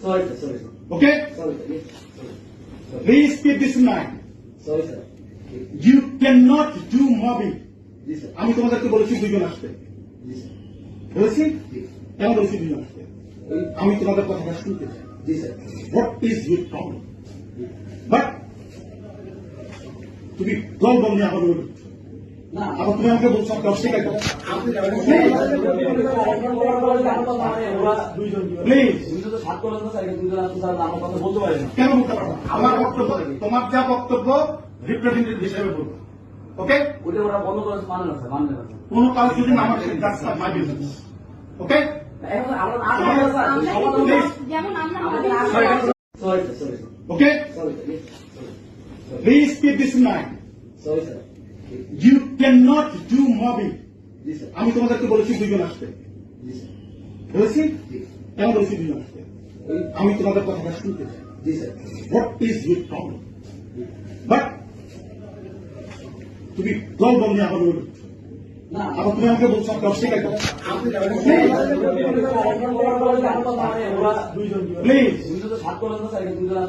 Sorry, sir. Sorry, sir. Okay? Sorry, sir. Yes. Sorry. Please keep this in mind. Sorry, sir. You cannot do mobbing. G sir আমি তোমাদেরকে বলেছি দুজন আসতে, জি sir বলেছি জি কেন বলেছি দুজন আসতে? ওই- আমি তোমাদের কথাটা শুনতে চাই। জি sir what is your problem? But তুমি দল বল নিয়ে আবার বলছো, না আবার তুমি আমাকে বলছো আপনি অস্বীকার করো। আপনি প্লিজ সাত করেন না স্যার দুজন আসতে স্যার আমার কথা বলতে পারি না কেন বলতে পারবো না? আমার বক্তব্য, তোমার যা বক্তব্য রিপ্রেজেন্টেটিভ হিসেবে বলবো। ওকে? ওটা ওরা বন্ধ করে মানে না স্যার মানে না স্যার কোনো কাজ যদি না আমার কাজটা মাই বিজনেস। ওকে? এখন আমরা আসলে স্যার যেমন আমরা sorry sir sorry sir okay? Sorry sir please keep this in mind. Sorry sir you can not do mobbing. জি স্যার আমি তোমাদেরকে বলেছি দুজন আসতে, জি স্যার বলেছি জি কেন বলেছি দুজন আসতে? ওই- আমি তোমাদের কথাটা শুনতে চাই। জি sir what is your problem? But তুমি দল বল নিয়ে আবার বলছো, না আবার তুমি আমাকে বলছো আপনি অস্বীকার করো। ওরা প্লিজ সাত করেন না স্যার দুজন